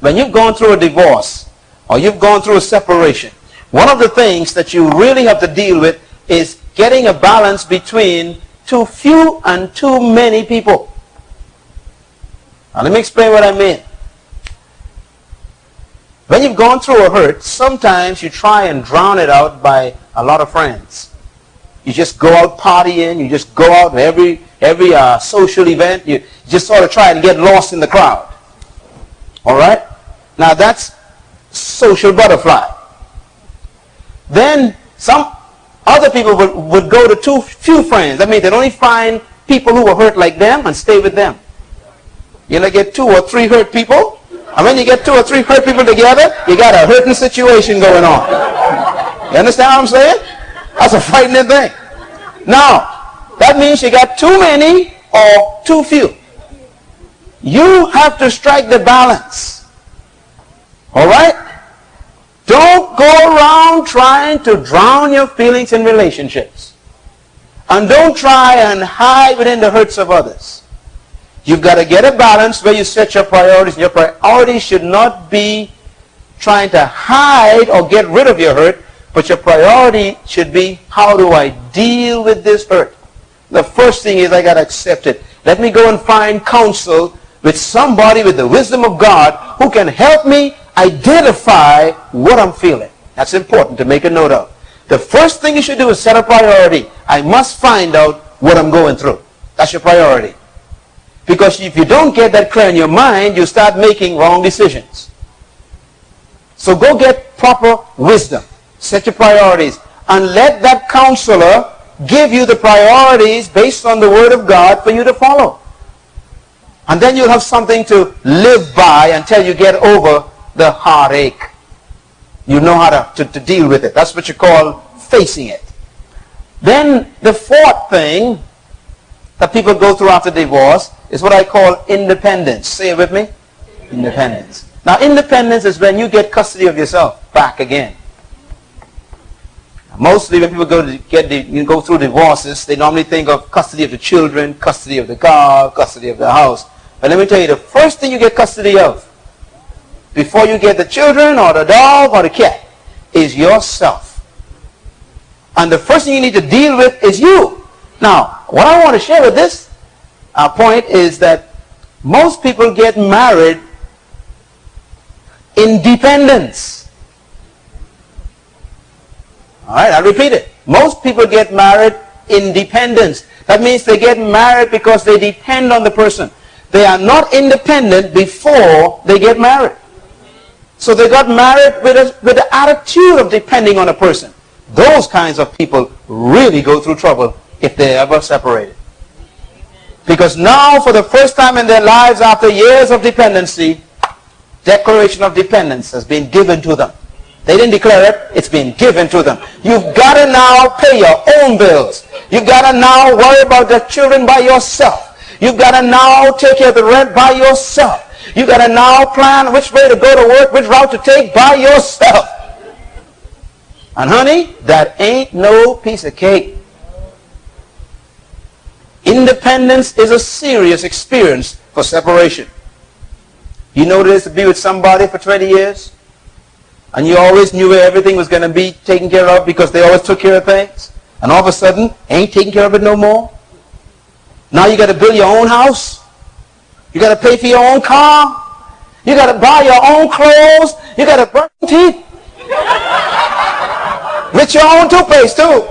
when you've gone through a divorce or you've gone through a separation, one of the things that you really have to deal with is getting a balance between too few and too many people. Now let me explain what I mean. When you've gone through a hurt, sometimes you try and drown it out by a lot of friends. You just go out partying, you just go out to every social event, you just sort of try and get lost in the crowd. All right? Now that's social butterfly. Then some other people would go to too few friends. That means they'd only find people who were hurt like them and stay with them. You know, get 2 or 3 hurt people. And when you get 2 or 3 hurt people together, you got a hurting situation going on. You understand what I'm saying? That's a frightening thing. Now, that means you got too many or too few. You have to strike the balance. All right? Don't go around trying to drown your feelings in relationships. And don't try and hide within the hurts of others. You've got to get a balance where you set your priorities. Your priorities should not be trying to hide or get rid of your hurt, but your priority should be, how do I deal with this hurt? The first thing is I got to accept it. Let me go and find counsel with somebody with the wisdom of God who can help me identify what I'm feeling. That's important to make a note of. The first thing you should do is set a priority. I must find out what I'm going through. That's your priority. Because if you don't get that clear in your mind, you start making wrong decisions. So go get proper wisdom. Set your priorities. And let that counselor give you the priorities based on the Word of God for you to follow. And then you'll have something to live by until you get over the heartache. You know how to deal with it. That's what you call facing it. Then the fourth thing that people go through after divorce is what I call independence. Say it with me. Independence. Now, independence is when you get custody of yourself back again. Mostly when people go through divorces, they normally think of custody of the children, custody of the car, custody of the house. But let me tell you, the first thing you get custody of, before you get the children or the dog or the cat, is yourself. And the first thing you need to deal with is you. Now, what I want to share with this point is that most people get married in dependence. All right, I'll repeat it. Most people get married in dependence. That means they get married because they depend on the person. They are not independent before they get married. So they got married with the attitude of depending on a person. Those kinds of people really go through trouble if they're ever separated. Because now, for the first time in their lives, after years of dependency, declaration of dependence has been given to them. They didn't declare it, it's been given to them. You've got to now pay your own bills. You've got to now worry about the children by yourself. You've got to now take care of the rent by yourself. You've got to now plan which way to go to work, which route to take by yourself. And honey, that ain't no piece of cake. Independence is a serious experience for separation. You know what it is to be with somebody for 20 years? And you always knew where everything was going to be taken care of because they always took care of things. And all of a sudden, ain't taking care of it no more. Now you got to build your own house. You got to pay for your own car. You got to buy your own clothes. You got to brush your teeth. With your own toothpaste too.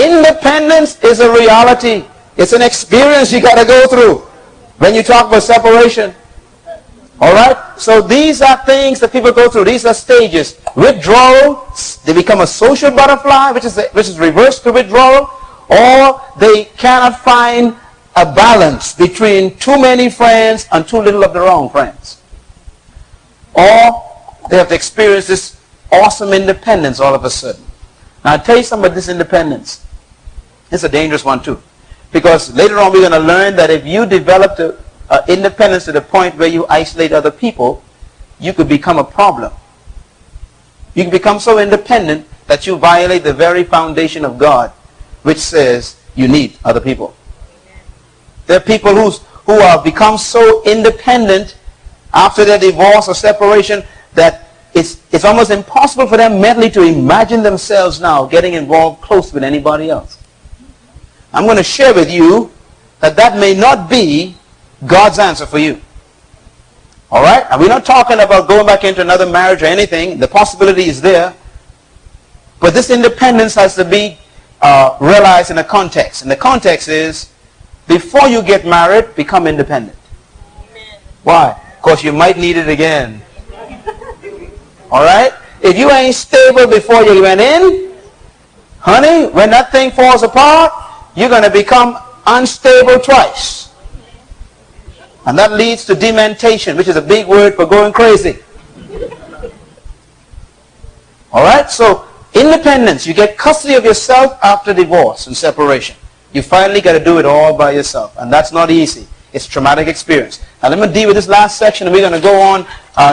Independence is a reality. It's an experience you got to go through when you talk about separation. All right? So these are things that people go through. These are stages. Withdrawal, they become a social butterfly, which is reverse to withdrawal, or they cannot find a balance between too many friends and too little of the wrong friends. Or they have to experience this awesome independence all of a sudden. Now, I'll tell you something about this independence. It's a dangerous one too. Because later on we're going to learn that if you develop the independence to the point where you isolate other people, you could become a problem. You can become so independent that you violate the very foundation of God, which says you need other people. There are people whose who have become so independent after their divorce or separation that it's almost impossible for them mentally to imagine themselves now getting involved close with anybody else. I'm going to share with you that may not be God's answer for you. All right? And we're not talking about going back into another marriage or anything. The possibility is there. But this independence has to be realized in a context. And the context is, before you get married, become independent. Why? Because you might need it again. All right? If you ain't stable before you went in, honey, when that thing falls apart, you're going to become unstable twice. And that leads to dementation, which is a big word for going crazy. All right? So, independence. You get custody of yourself after divorce and separation. You finally got to do it all by yourself. And that's not easy. It's a traumatic experience. Now, let me deal with this last section, and we're going to go on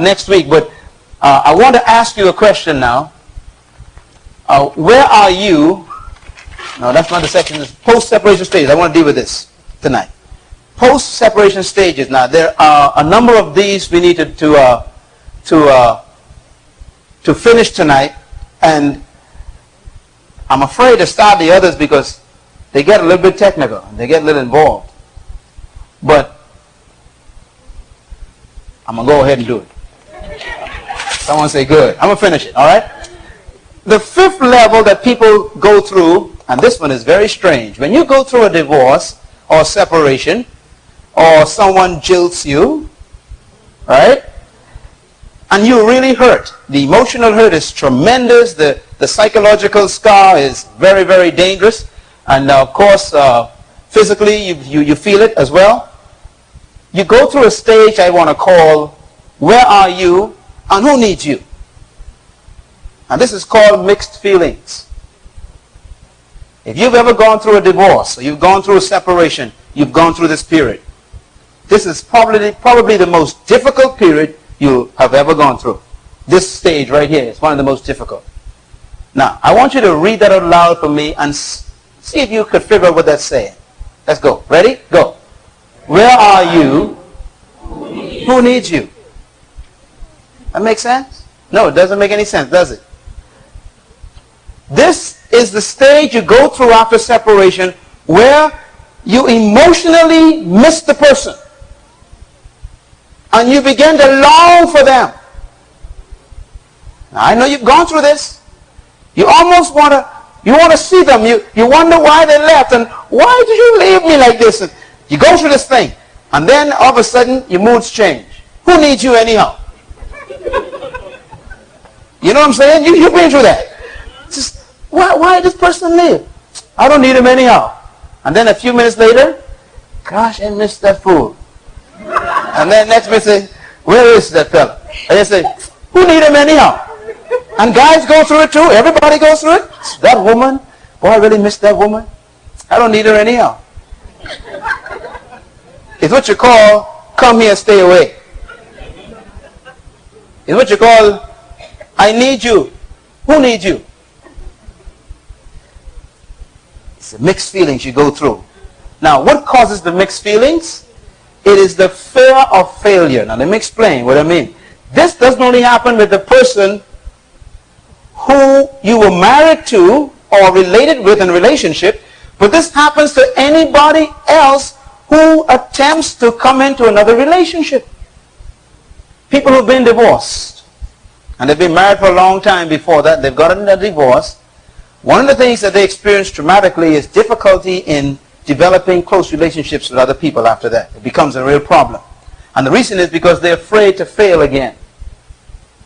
next week. But I want to ask you a question now. Where are you? No, that's not the section. It's post-separation stages. I want to deal with this tonight. Post-separation stages. Now, there are a number of these we need to finish tonight. And I'm afraid to start the others because they get a little bit technical. They get a little involved. But I'm going to go ahead and do it. Someone say good. I'm going to finish it, all right? The fifth level that people go through, and this one is very strange. When you go through a divorce or separation, or someone jilts you, right? And you really hurt. The emotional hurt is tremendous. The psychological scar is very, very dangerous. And of course, physically, you feel it as well. You go through a stage I want to call, where are you and who needs you? And this is called mixed feelings. If you've ever gone through a divorce, or you've gone through a separation, you've gone through this period. This is probably the most difficult period you have ever gone through. This stage right here is one of the most difficult. Now, I want you to read that out loud for me and see if you could figure out what that's saying. Let's go. Ready? Go. Where are you? Who needs you? That makes sense? No, it doesn't make any sense, does it? This is the stage you go through after separation where you emotionally miss the person. And you begin to long for them. Now, I know you've gone through this. You almost want to see them. You wonder why they left and why did you leave me like this? And you go through this thing. And then all of a sudden your moods change. Who needs you anyhow? You know what I'm saying? You've been through that. Just, why this person leave? I don't need him anyhow. And then a few minutes later, gosh, I missed that fool. And then next minute say, where is that fella? And they say, who need him anyhow? And guys go through it too. Everybody goes through it. That woman, boy, I really missed that woman. I don't need her anyhow. It's what you call, come here, stay away. It's what you call, I need you. Who needs you? It's the mixed feelings you go through. Now, what causes the mixed feelings? It is the fear of failure. Now, let me explain what I mean. This doesn't only happen with the person who you were married to or related with in a relationship, but this happens to anybody else who attempts to come into another relationship. People who've been divorced, and they've been married for a long time before that, they've gotten a divorce. One of the things that they experience traumatically is difficulty in developing close relationships with other people after that. It becomes a real problem. And the reason is because they're afraid to fail again.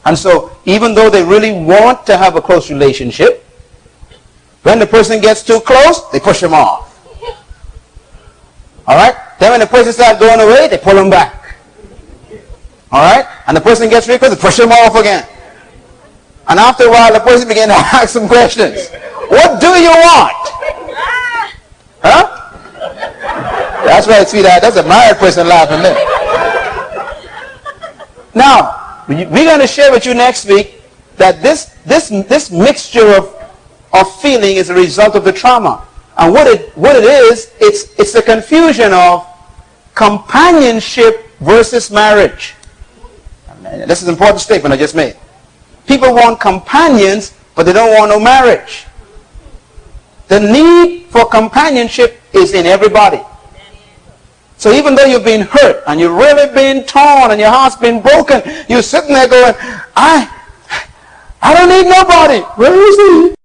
And so, even though they really want to have a close relationship, when the person gets too close, they push them off. Alright? Then when the person starts going away, they pull them back. Alright? And the person gets really close, they push them off again. And after a while, the person begins to ask some questions. What do you want? Huh? That's right, sweetheart. That's a married person laughing there. Now, we're going to share with you next week that this mixture of feeling is a result of the trauma. And what it is, it's the confusion of companionship versus marriage. This is an important statement I just made. People want companions, but they don't want no marriage. The need for companionship is in everybody. So even though you've been hurt and you've really been torn and your heart's been broken, you're sitting there going, I don't need nobody. Where is he?